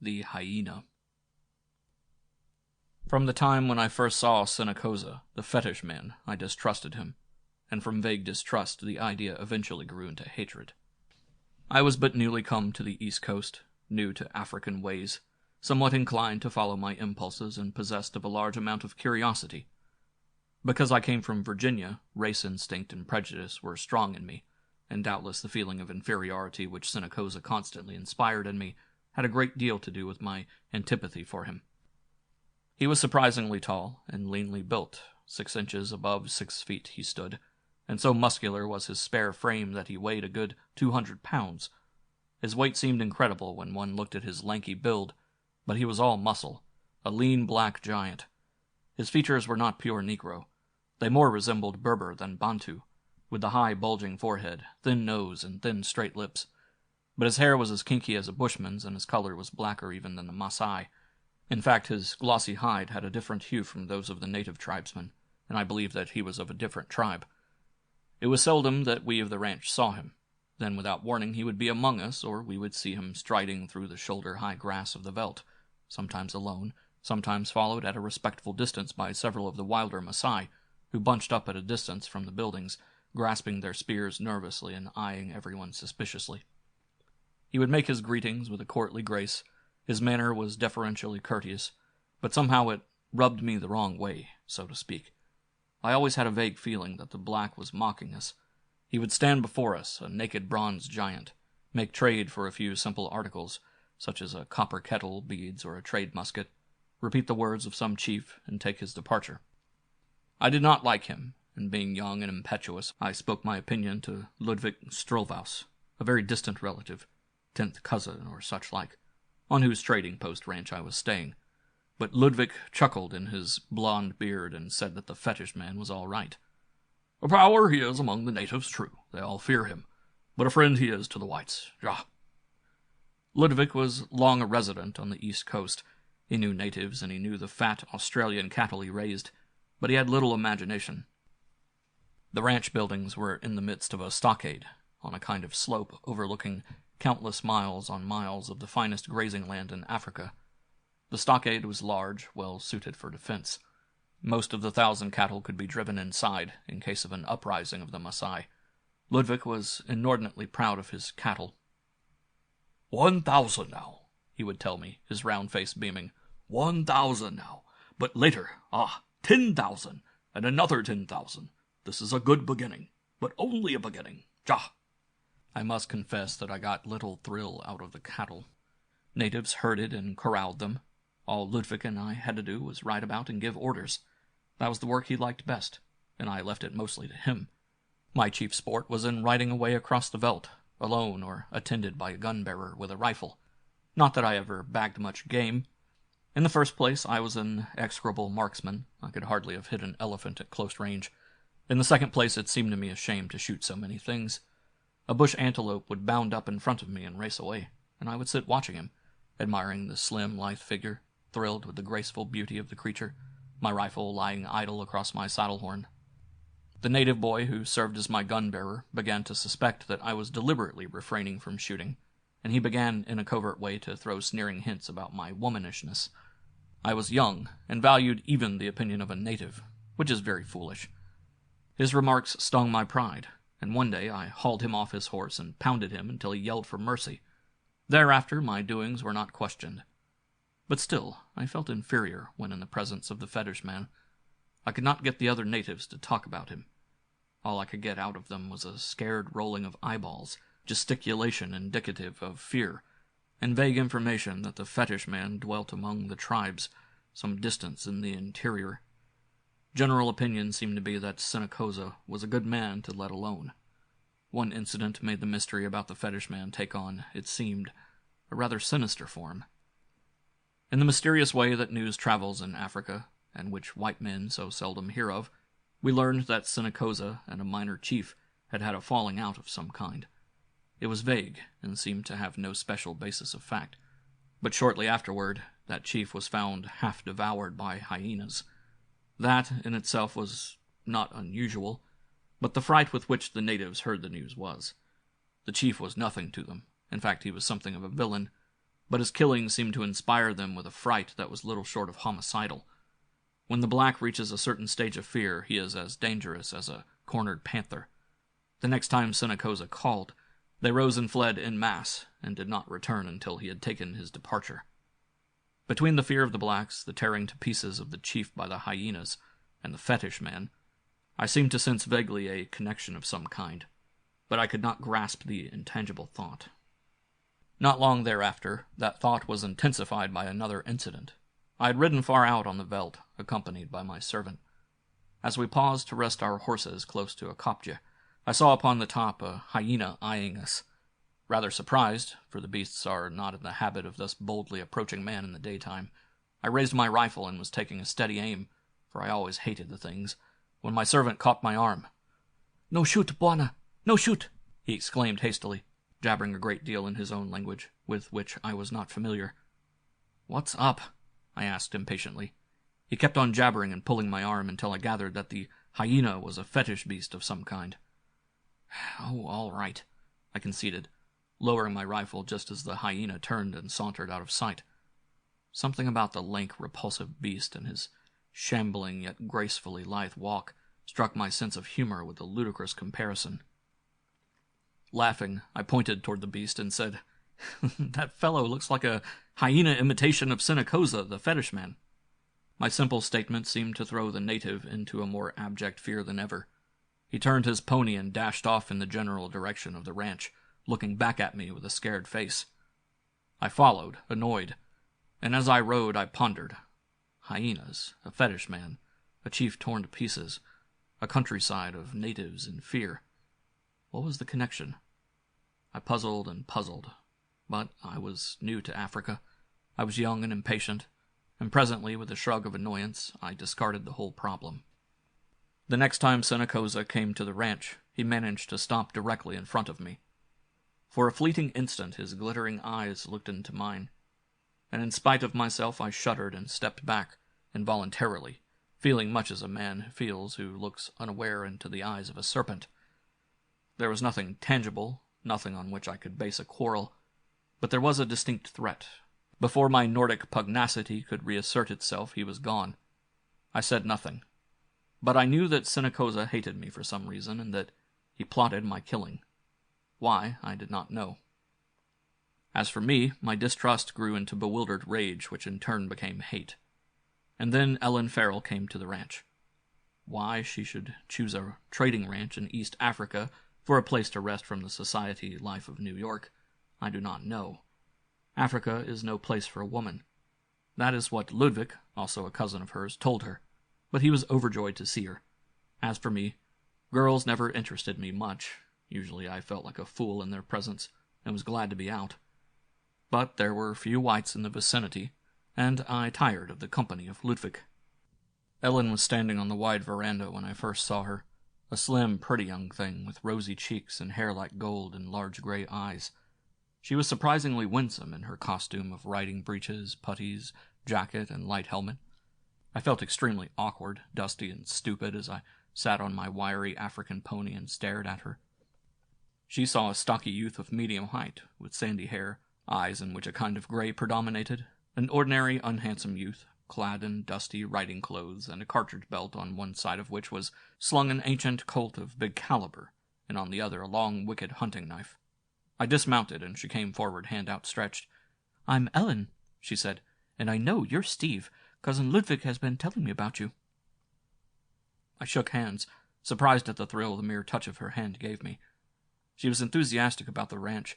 The Hyena. From the time when I first saw Senecoza, the fetish man, I distrusted him, and from vague distrust the idea eventually grew into hatred. I was but newly come to the East Coast, new to African ways, somewhat inclined to follow my impulses and possessed of a large amount of curiosity. Because I came from Virginia, race instinct and prejudice were strong in me, and doubtless the feeling of inferiority which Senecoza constantly inspired in me had a great deal to do with my antipathy for him. He was surprisingly tall and leanly built, 6 inches above 6 feet he stood, and so muscular was his spare frame that he weighed a good 200 pounds. His weight seemed incredible when one looked at his lanky build, but he was all muscle, a lean black giant. His features were not pure Negro. They more resembled Berber than Bantu, with the high bulging forehead, thin nose, and thin straight lips. But his hair was as kinky as a bushman's, and his color was blacker even than the Maasai. In fact, his glossy hide had a different hue from those of the native tribesmen, and I believe that he was of a different tribe. It was seldom that we of the ranch saw him. Then without warning he would be among us, or we would see him striding through the shoulder-high grass of the veldt, sometimes alone, sometimes followed at a respectful distance by several of the wilder Maasai, who bunched up at a distance from the buildings, grasping their spears nervously and eyeing everyone suspiciously. He would make his greetings with a courtly grace. His manner was deferentially courteous, but somehow it rubbed me the wrong way, so to speak. I always had a vague feeling that the black was mocking us. He would stand before us, a naked bronze giant, make trade for a few simple articles, such as a copper kettle, beads, or a trade musket, repeat the words of some chief, and take his departure. I did not like him, and being young and impetuous, I spoke my opinion to Ludwig Strolvaus, a very distant relative, 10th cousin or such like, on whose trading post ranch I was staying. But Ludwig chuckled in his blond beard and said that the fetish man was all right. A power he is among the natives, true. They all fear him. But a friend he is to the whites. Ja. Ludwig was long a resident on the East Coast. He knew natives, and he knew the fat Australian cattle he raised, but he had little imagination. The ranch buildings were in the midst of a stockade, on a kind of slope overlooking countless miles on miles of the finest grazing land in Africa. The stockade was large, well suited for defense. Most of the 1,000 cattle could be driven inside, in case of an uprising of the Maasai. Ludwig was inordinately proud of his cattle. 1,000 now, he would tell me, his round face beaming. 1,000 now, but later, 10,000, and another 10,000. This is a good beginning, but only a beginning. Ja. I must confess that I got little thrill out of the cattle. Natives herded and corralled them. All Ludwig and I had to do was ride about and give orders. That was the work he liked best, and I left it mostly to him. My chief sport was in riding away across the veldt, alone or attended by a gun-bearer with a rifle. Not that I ever bagged much game. In the first place, I was an execrable marksman. I could hardly have hit an elephant at close range. In the second place, it seemed to me a shame to shoot so many things. A bush antelope would bound up in front of me and race away, and I would sit watching him, admiring the slim, lithe figure, thrilled with the graceful beauty of the creature, my rifle lying idle across my saddle horn. The native boy who served as my gun-bearer began to suspect that I was deliberately refraining from shooting, and he began in a covert way to throw sneering hints about my womanishness. I was young, and valued even the opinion of a native, which is very foolish. His remarks stung my pride, and one day I hauled him off his horse and pounded him until he yelled for mercy. Thereafter my doings were not questioned. But still, I felt inferior when in the presence of the fetish man. I could not get the other natives to talk about him. All I could get out of them was a scared rolling of eyeballs, gesticulation indicative of fear, and vague information that the fetish man dwelt among the tribes, some distance in the interior. General opinion seemed to be that Senecoza was a good man to let alone. One incident made the mystery about the fetish man take on, it seemed, a rather sinister form. In the mysterious way that news travels in Africa, and which white men so seldom hear of, we learned that Senecoza and a minor chief had had a falling out of some kind. It was vague, and seemed to have no special basis of fact. But shortly afterward, that chief was found half devoured by hyenas. That, in itself, was not unusual, but the fright with which the natives heard the news was. The chief was nothing to them. In fact, he was something of a villain, but his killing seemed to inspire them with a fright that was little short of homicidal. When the black reaches a certain stage of fear, he is as dangerous as a cornered panther. The next time Sinacosa called, they rose and fled en masse, and did not return until he had taken his departure. Between the fear of the blacks, the tearing to pieces of the chief by the hyenas, and the fetish man, I seemed to sense vaguely a connection of some kind, but I could not grasp the intangible thought. Not long thereafter, that thought was intensified by another incident. I had ridden far out on the veldt, accompanied by my servant. As we paused to rest our horses close to a kopje, I saw upon the top a hyena eyeing us. Rather surprised, for the beasts are not in the habit of thus boldly approaching man in the daytime, I raised my rifle and was taking a steady aim, for I always hated the things, when my servant caught my arm. "No shoot, bwana! No shoot!" he exclaimed hastily, jabbering a great deal in his own language, with which I was not familiar. "What's up?" I asked impatiently. He kept on jabbering and pulling my arm until I gathered that the hyena was a fetish beast of some kind. "Oh, all right," I conceded, lowering my rifle just as the hyena turned and sauntered out of sight. Something about the lank, repulsive beast and his shambling yet gracefully lithe walk struck my sense of humor with a ludicrous comparison. Laughing, I pointed toward the beast and said, "That fellow looks like a hyena imitation of Sinacosa, the fetish man." My simple statement seemed to throw the native into a more abject fear than ever. He turned his pony and dashed off in the general direction of the ranch, looking back at me with a scared face. I followed, annoyed, and as I rode I pondered. Hyenas, a fetish man, a chief torn to pieces, a countryside of natives in fear. What was the connection? I puzzled and puzzled, but I was new to Africa. I was young and impatient, and presently, with a shrug of annoyance, I discarded the whole problem. The next time Sinacosa came to the ranch, he managed to stop directly in front of me. For a fleeting instant his glittering eyes looked into mine, and in spite of myself I shuddered and stepped back, involuntarily, feeling much as a man feels who looks unaware into the eyes of a serpent. There was nothing tangible, nothing on which I could base a quarrel, but there was a distinct threat. Before my Nordic pugnacity could reassert itself, he was gone. I said nothing, but I knew that Sinacosa hated me for some reason, and that he plotted my killing. Why, I did not know. As for me, my distrust grew into bewildered rage, which in turn became hate. And then Ellen Farrell came to the ranch. Why she should choose a trading ranch in East Africa for a place to rest from the society life of New York, I do not know. Africa is no place for a woman. That is what Ludwig, also a cousin of hers, told her, but he was overjoyed to see her. As for me, girls never interested me much. Usually I felt like a fool in their presence, and was glad to be out. But there were few whites in the vicinity, and I tired of the company of Ludwig. Ellen was standing on the wide veranda when I first saw her, a slim, pretty young thing with rosy cheeks and hair like gold and large gray eyes. She was surprisingly winsome in her costume of riding breeches, puttees, jacket, and light helmet. I felt extremely awkward, dusty, and stupid as I sat on my wiry African pony and stared at her. She saw a stocky youth of medium height, with sandy hair, eyes in which a kind of gray predominated, an ordinary, unhandsome youth, clad in dusty riding clothes, and a cartridge belt on one side of which was slung an ancient Colt of big caliber, and on the other a long, wicked hunting knife. I dismounted, and she came forward, hand outstretched. "I'm Ellen," she said, "and I know you're Steve. Cousin Ludwig has been telling me about you." I shook hands, surprised at the thrill the mere touch of her hand gave me. She was enthusiastic about the ranch.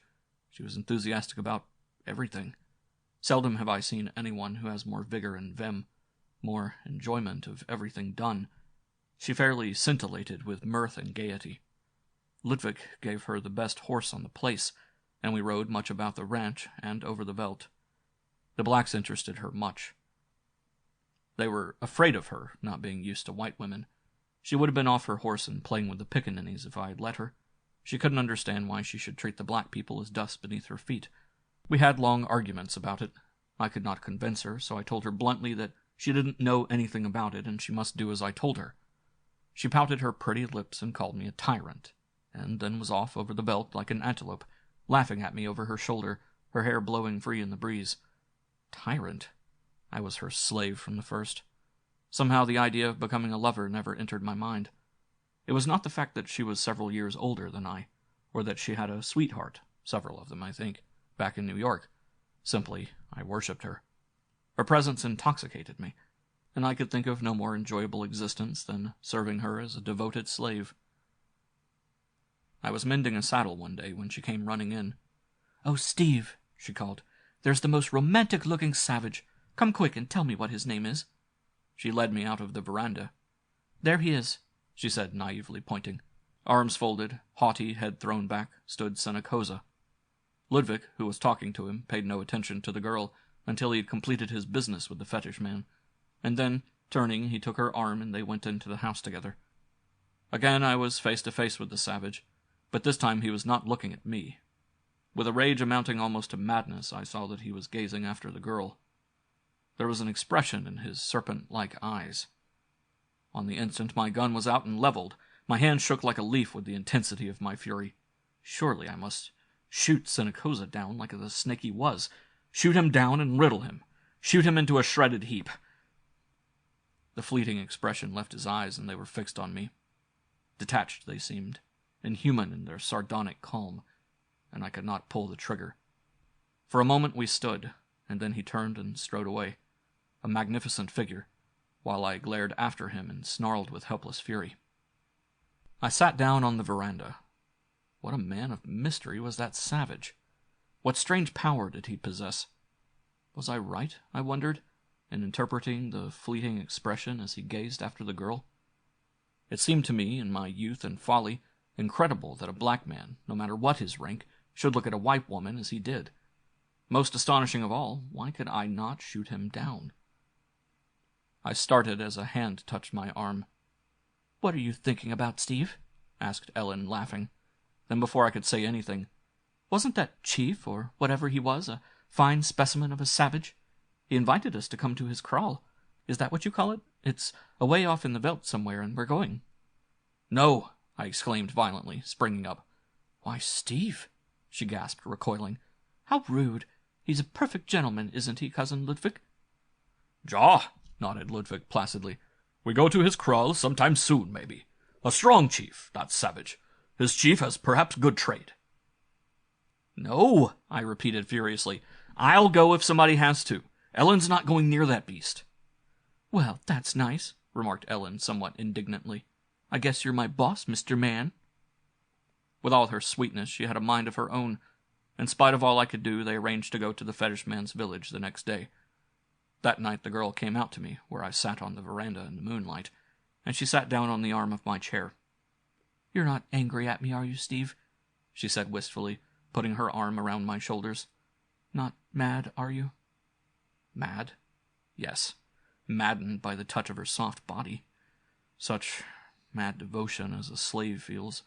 She was enthusiastic about everything. Seldom have I seen anyone who has more vigor and vim, more enjoyment of everything done. She fairly scintillated with mirth and gaiety. Ludwig gave her the best horse on the place, and we rode much about the ranch and over the veldt. The blacks interested her much. They were afraid of her, not being used to white women. She would have been off her horse and playing with the pickaninnies if I had let her. She couldn't understand why she should treat the black people as dust beneath her feet. We had long arguments about it. I could not convince her, so I told her bluntly that she didn't know anything about it and she must do as I told her. She pouted her pretty lips and called me a tyrant, and then was off over the veldt like an antelope, laughing at me over her shoulder, her hair blowing free in the breeze. Tyrant? I was her slave from the first. Somehow the idea of becoming a lover never entered my mind. It was not the fact that she was several years older than I, or that she had a sweetheart, several of them, I think, back in New York. Simply, I worshipped her. Her presence intoxicated me, and I could think of no more enjoyable existence than serving her as a devoted slave. I was mending a saddle one day when she came running in. "Oh, Steve," she called, "there's the most romantic-looking savage. Come quick and tell me what his name is." She led me out of the veranda. "There he is," she said, naively pointing. Arms folded, haughty, head thrown back, stood Senecoza. Ludwig, who was talking to him, paid no attention to the girl until he had completed his business with the fetish man, and then, turning, he took her arm and they went into the house together. Again I was face to face with the savage, but this time he was not looking at me. With a rage amounting almost to madness, I saw that he was gazing after the girl. There was an expression in his serpent-like eyes. On the instant my gun was out and leveled. My hand shook like a leaf with the intensity of my fury. Surely I must shoot Senecoza down like the snake he was. Shoot him down and riddle him. Shoot him into a shredded heap. The fleeting expression left his eyes, and they were fixed on me. Detached they seemed, inhuman in their sardonic calm, and I could not pull the trigger. For a moment we stood, and then he turned and strode away, a magnificent figure, while I glared after him and snarled with helpless fury. I sat down on the veranda. What a man of mystery was that savage? What strange power did he possess? Was I right, I wondered, in interpreting the fleeting expression as he gazed after the girl? It seemed to me, in my youth and folly, incredible that a black man, no matter what his rank, should look at a white woman as he did. Most astonishing of all, why could I not shoot him down? I started as a hand touched my arm. "What are you thinking about, Steve?" asked Ellen, laughing. Then before I could say anything, "Wasn't that chief, or whatever he was, a fine specimen of a savage? He invited us to come to his kraal. Is that what you call it? It's away off in the veldt somewhere, and we're going." "No!" I exclaimed violently, springing up. "Why, Steve!" she gasped, recoiling. "How rude! He's a perfect gentleman, isn't he, Cousin Ludwig?" "Ja!" nodded Ludwig placidly. "We go to his kraal sometime soon, maybe. A strong chief, not savage. His chief has perhaps good trade." "No," I repeated furiously. "I'll go if somebody has to. Ellen's not going near that beast." "Well, that's nice," remarked Ellen somewhat indignantly. "I guess you're my boss, Mr. Man." With all her sweetness, she had a mind of her own. In spite of all I could do, they arranged to go to the fetish man's village the next day. That night the girl came out to me, where I sat on the veranda in the moonlight, and she sat down on the arm of my chair. "You're not angry at me, are you, Steve?" she said wistfully, putting her arm around my shoulders. "Not mad, are you?" Mad? Yes, maddened by the touch of her soft body. Such mad devotion as a slave feels.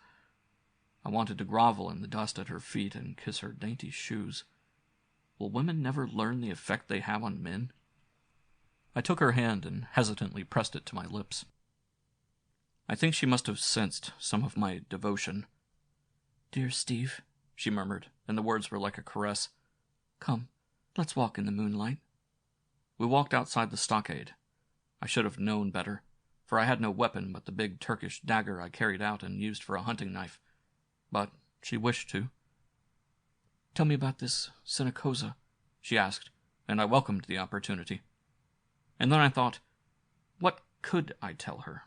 I wanted to grovel in the dust at her feet and kiss her dainty shoes. Will women never learn the effect they have on men? I took her hand and hesitantly pressed it to my lips. I think she must have sensed some of my devotion. "Dear Steve," she murmured, and the words were like a caress. "Come, let's walk in the moonlight." We walked outside the stockade. I should have known better, for I had no weapon but the big Turkish dagger I carried out and used for a hunting knife. But she wished to. "Tell me about this Senecoza," she asked, and I welcomed the opportunity. And then I thought, what could I tell her?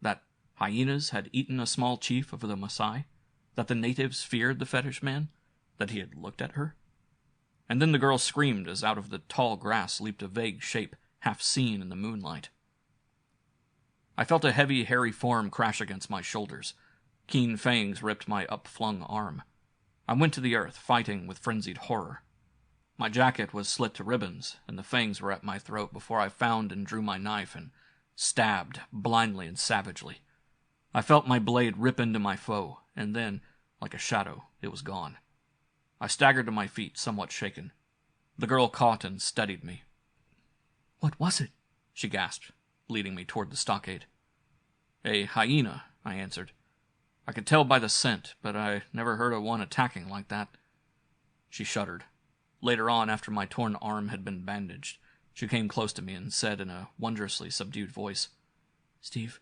That hyenas had eaten a small chief of the Maasai? That the natives feared the fetish man? That he had looked at her? And then the girl screamed as out of the tall grass leaped a vague shape, half seen in the moonlight. I felt a heavy, hairy form crash against my shoulders. Keen fangs ripped my upflung arm. I went to the earth, fighting with frenzied horror. My jacket was slit to ribbons, and the fangs were at my throat before I found and drew my knife and stabbed, blindly and savagely. I felt my blade rip into my foe, and then, like a shadow, it was gone. I staggered to my feet, somewhat shaken. The girl caught and steadied me. "What was it?" she gasped, leading me toward the stockade. "A hyena," I answered. "I could tell by the scent, but I never heard of one attacking like that." She shuddered. Later on, after my torn arm had been bandaged, she came close to me and said in a wondrously subdued voice, "Steve,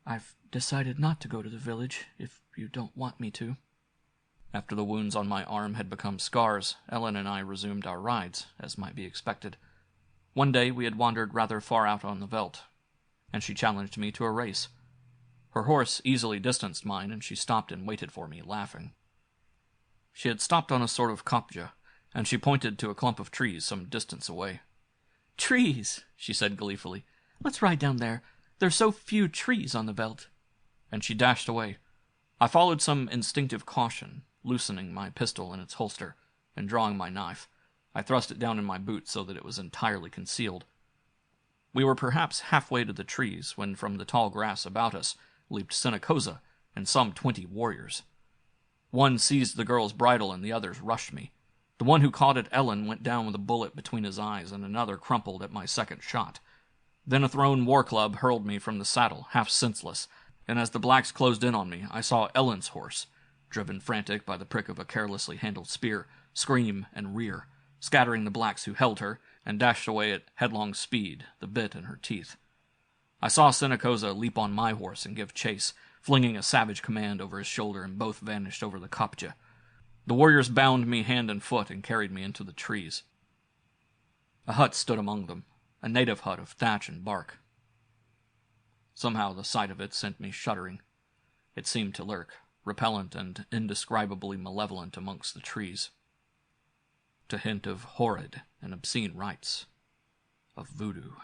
I've decided not to go to the village, if you don't want me to." After the wounds on my arm had become scars, Ellen and I resumed our rides, as might be expected. One day we had wandered rather far out on the veldt, and she challenged me to a race. Her horse easily distanced mine, and she stopped and waited for me, laughing. She had stopped on a sort of kopje, and she pointed to a clump of trees some distance away. "Trees," she said gleefully. "Let's ride down there. There's so few trees on the veldt." And she dashed away. I followed some instinctive caution, loosening my pistol in its holster, and drawing my knife. I thrust it down in my boot so that it was entirely concealed. We were perhaps halfway to the trees when from the tall grass about us leaped Senecosa and some 20 warriors. One seized the girl's bridle and the others rushed me. The one who caught at Ellen went down with a bullet between his eyes, and another crumpled at my second shot. Then a thrown war club hurled me from the saddle, half senseless, and as the blacks closed in on me, I saw Ellen's horse, driven frantic by the prick of a carelessly handled spear, scream and rear, scattering the blacks who held her, and dashed away at headlong speed, the bit in her teeth. I saw Senecosa leap on my horse and give chase, flinging a savage command over his shoulder, and both vanished over the kopje. The warriors bound me hand and foot and carried me into the trees. A hut stood among them, a native hut of thatch and bark. Somehow the sight of it sent me shuddering. It seemed to lurk, repellent and indescribably malevolent amongst the trees, to hint of horrid and obscene rites, of voodoo.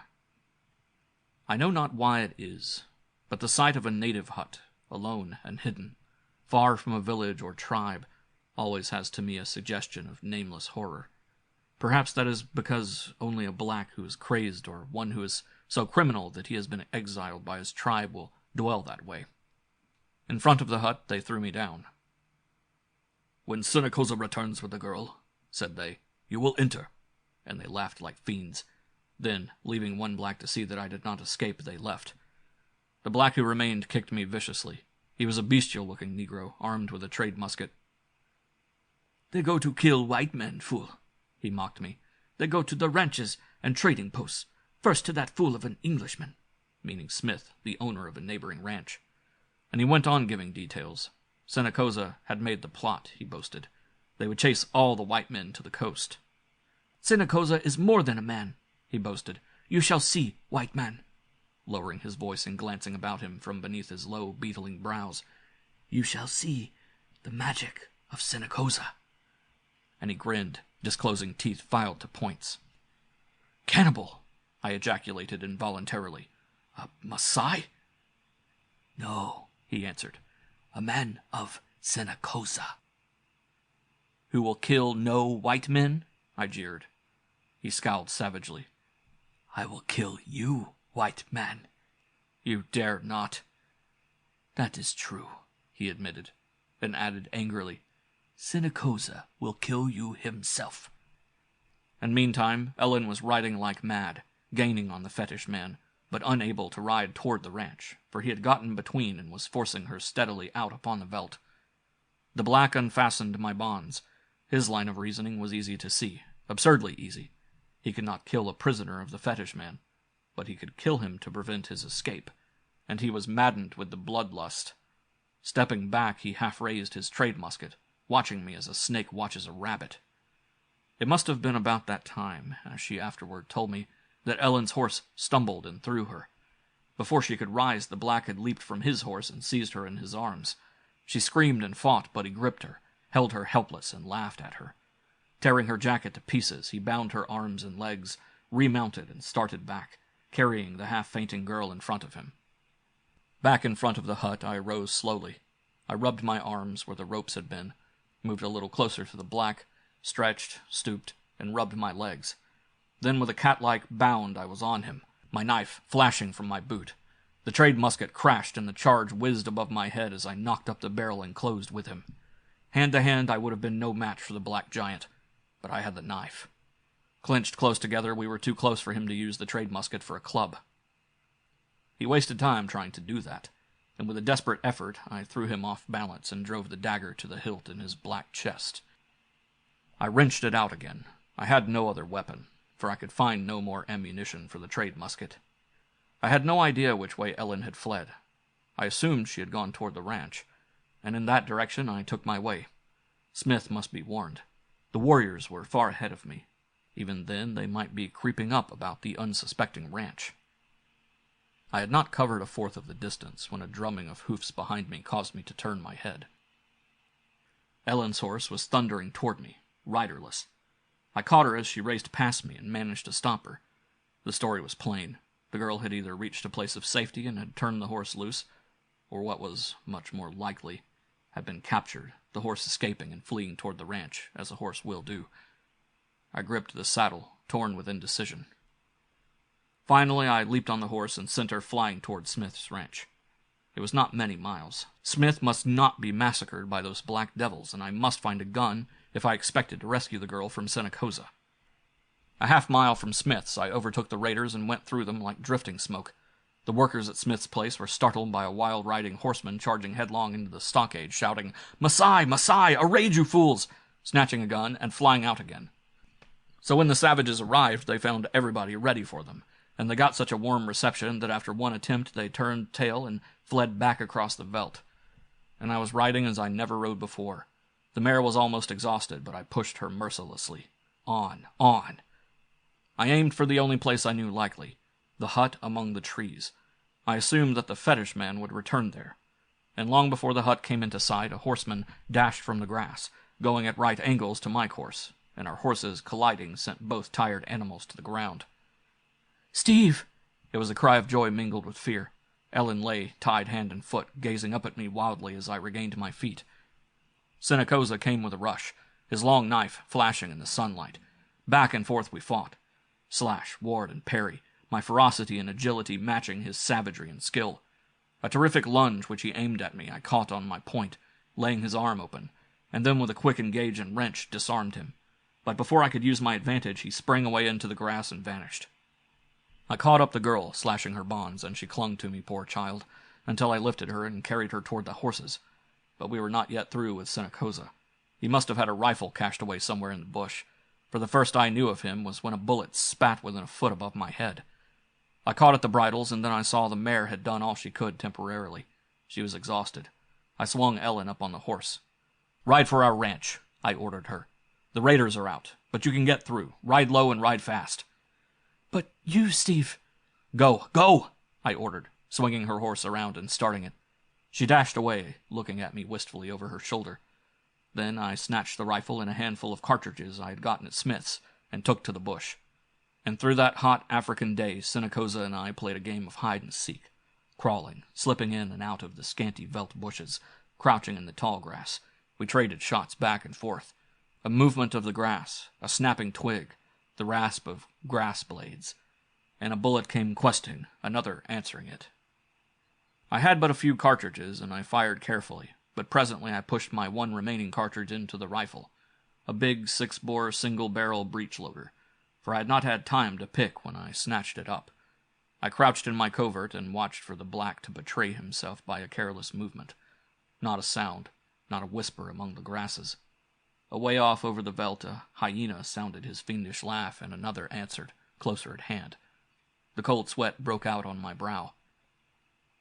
I know not why it is, but the sight of a native hut, alone and hidden, far from a village or tribe, always has to me a suggestion of nameless horror. Perhaps that is because only a black who is crazed or one who is so criminal that he has been exiled by his tribe will dwell that way. In front of the hut they threw me down. "When Senecosa returns with the girl," said they, "you will enter," and they laughed like fiends. Then, leaving one black to see that I did not escape, they left. The black who remained kicked me viciously. He was a bestial-looking Negro, armed with a trade musket. "They go to kill white men, fool," he mocked me. "They go to the ranches and trading posts, first to that fool of an Englishman," meaning Smith, the owner of a neighboring ranch. And he went on giving details. Senecosa had made the plot, he boasted. They would chase all the white men to the coast. "Senecosa is more than a man," he boasted. "You shall see, white man," lowering his voice and glancing about him from beneath his low, beetling brows. "You shall see the magic of Senecosa." And he grinned, disclosing teeth filed to points. "Cannibal!" I ejaculated involuntarily. "A Maasai?" "No," he answered. "A man of Senecosa." "Who will kill no white men?" I jeered. He scowled savagely. "I will kill you, white man." "You dare not." "That is true," he admitted, and added angrily, "Senecosa will kill you himself." And meantime, Ellen was riding like mad, gaining on the fetish man, but unable to ride toward the ranch, for he had gotten between and was forcing her steadily out upon the veldt. The black unfastened my bonds. His line of reasoning was easy to see, absurdly easy. He could not kill a prisoner of the fetish man, but he could kill him to prevent his escape, and he was maddened with the bloodlust. Stepping back, he half raised his trade musket, watching me as a snake watches a rabbit. It must have been about that time, as she afterward told me, that Ellen's horse stumbled and threw her. Before she could rise, the black had leaped from his horse and seized her in his arms. She screamed and fought, but he gripped her, held her helpless, and laughed at her. Tearing her jacket to pieces, he bound her arms and legs, remounted, and started back, carrying the half-fainting girl in front of him. Back in front of the hut, I rose slowly. I rubbed my arms where the ropes had been, moved a little closer to the black, stretched, stooped, and rubbed my legs. Then with a cat-like bound I was on him, my knife flashing from my boot. The trade musket crashed and the charge whizzed above my head as I knocked up the barrel and closed with him. Hand to hand I would have been no match for the black giant, but I had the knife. Clenched close together, we were too close for him to use the trade musket for a club. He wasted time trying to do that, and with a desperate effort I threw him off balance and drove the dagger to the hilt in his black chest. I wrenched it out again. I had no other weapon, for I could find no more ammunition for the trade musket. I had no idea which way Ellen had fled. I assumed she had gone toward the ranch, and in that direction I took my way. Smith must be warned. The warriors were far ahead of me. Even then, they might be creeping up about the unsuspecting ranch. I had not covered a fourth of the distance when a drumming of hoofs behind me caused me to turn my head. Ellen's horse was thundering toward me, riderless. I caught her as she raced past me and managed to stop her. The story was plain. The girl had either reached a place of safety and had turned the horse loose, or what was much more likely, had been captured, the horse escaping and fleeing toward the ranch, as a horse will do. I gripped the saddle, torn with indecision. Finally, I leaped on the horse and sent her flying toward Smith's ranch. It was not many miles. Smith must not be massacred by those black devils, and I must find a gun if I expected to rescue the girl from Senecoza. A half-mile from Smith's, I overtook the raiders and went through them like drifting smoke. The workers at Smith's place were startled by a wild-riding horseman charging headlong into the stockade, shouting, "Masai! Masai! A raid, you fools!" snatching a gun and flying out again. So when the savages arrived, they found everybody ready for them, and they got such a warm reception that after one attempt they turned tail and fled back across the veldt. And I was riding as I never rode before. The mare was almost exhausted, but I pushed her mercilessly. On, on. I aimed for the only place I knew likely, the hut among the trees. I assumed that the fetish man would return there. And long before the hut came into sight, a horseman dashed from the grass, going at right angles to my course, and our horses colliding sent both tired animals to the ground. "Steve!" It was a cry of joy mingled with fear. Ellen lay, tied hand and foot, gazing up at me wildly as I regained my feet. Senecoza came with a rush, his long knife flashing in the sunlight. Back and forth we fought. Slash, ward, and parry, my ferocity and agility matching his savagery and skill. A terrific lunge which he aimed at me I caught on my point, laying his arm open, and then with a quick engage and wrench disarmed him. But before I could use my advantage, he sprang away into the grass and vanished. I caught up the girl, slashing her bonds, and she clung to me, poor child, until I lifted her and carried her toward the horses. But we were not yet through with Senecoza. He must have had a rifle cached away somewhere in the bush, for the first I knew of him was when a bullet spat within a foot above my head. I caught at the bridles, and then I saw the mare had done all she could temporarily. She was exhausted. I swung Ellen up on the horse. "Ride for our ranch," I ordered her. "The raiders are out, but you can get through. Ride low and ride fast." "But you, Steve—" "Go, go!" I ordered, swinging her horse around and starting it. She dashed away, looking at me wistfully over her shoulder. Then I snatched the rifle and a handful of cartridges I had gotten at Smith's and took to the bush. And through that hot African day, Senecoza and I played a game of hide-and-seek, crawling, slipping in and out of the scanty veldt bushes, crouching in the tall grass. We traded shots back and forth. A movement of the grass, a snapping twig, the rasp of grass blades, and a bullet came questing, another answering it. I had but a few cartridges, and I fired carefully, but presently I pushed my one remaining cartridge into the rifle, a big 6-bore single-barrel breech-loader, for I had not had time to pick when I snatched it up. I crouched in my covert and watched for the black to betray himself by a careless movement. Not a sound, not a whisper among the grasses. Away off over the veldt, a hyena sounded his fiendish laugh, and another answered, closer at hand. The cold sweat broke out on my brow.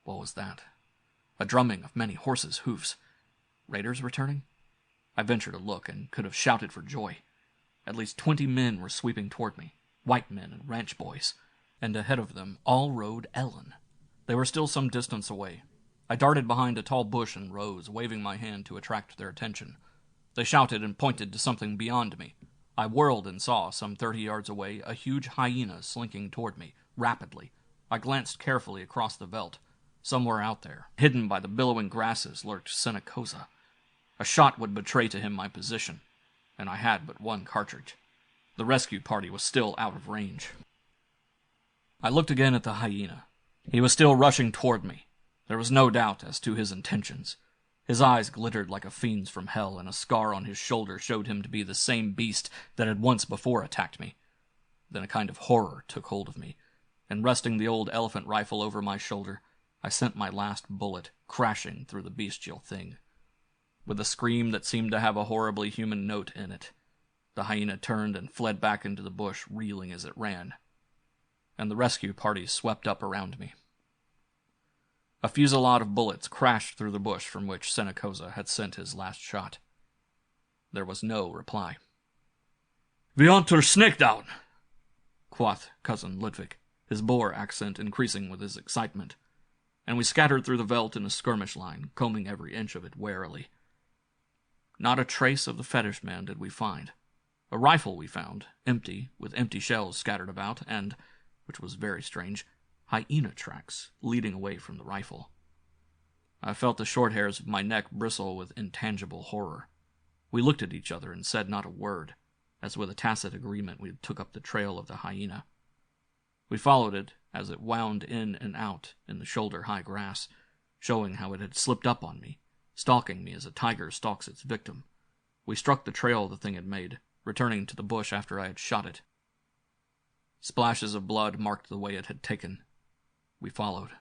What was that? A drumming of many horses' hoofs. Raiders returning? I ventured a look, and could have shouted for joy. At least 20 men were sweeping toward me, white men and ranch boys, and ahead of them all rode Ellen. They were still some distance away. I darted behind a tall bush and rose, waving my hand to attract their attention. They shouted and pointed to something beyond me. I whirled and saw, some 30 yards away, a huge hyena slinking toward me, rapidly. I glanced carefully across the veldt. Somewhere out there, hidden by the billowing grasses, lurked Senecoza. A shot would betray to him my position, and I had but one cartridge. The rescue party was still out of range. I looked again at the hyena. He was still rushing toward me. There was no doubt as to his intentions. His eyes glittered like a fiend's from hell, and a scar on his shoulder showed him to be the same beast that had once before attacked me. Then a kind of horror took hold of me, and resting the old elephant rifle over my shoulder, I sent my last bullet crashing through the bestial thing. With a scream that seemed to have a horribly human note in it, The hyena turned and fled back into the bush, reeling as it ran, and the rescue party swept up around me. A fusillade of bullets crashed through the bush from which Senecoza had sent his last shot. There was no reply. "We want her snake down," quoth Cousin Ludwig, his Boer accent increasing with his excitement, and we scattered through the veldt in a skirmish line, combing every inch of it warily. Not a trace of the fetish man did we find. A rifle we found, empty, with empty shells scattered about, and, which was very strange, hyena tracks leading away from the rifle. I felt the short hairs of my neck bristle with intangible horror. We looked at each other and said not a word, as with a tacit agreement we took up the trail of the hyena. We followed it as it wound in and out in the shoulder-high grass, showing how it had slipped up on me, stalking me as a tiger stalks its victim. We struck the trail the thing had made, returning to the bush after I had shot it. Splashes of blood marked the way it had taken. We followed.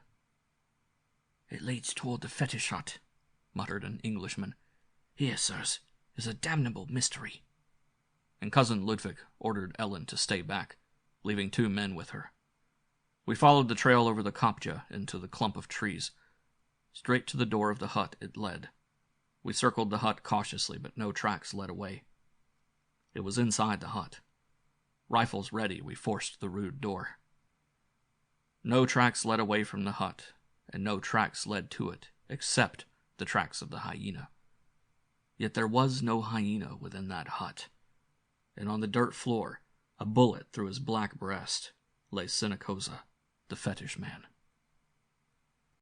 "It leads toward the fetish hut," muttered an Englishman. "Here, sirs, is a damnable mystery." And Cousin Ludwig ordered Ellen to stay back, leaving 2 men with her. We followed the trail over the kopje into the clump of trees. Straight to the door of the hut it led. We circled the hut cautiously, but no tracks led away. It was inside the hut. Rifles ready, we forced the rude door. No tracks led away from the hut, and no tracks led to it, except the tracks of the hyena. Yet there was no hyena within that hut, and on the dirt floor, a bullet through his black breast, lay Senecoza, the fetish man.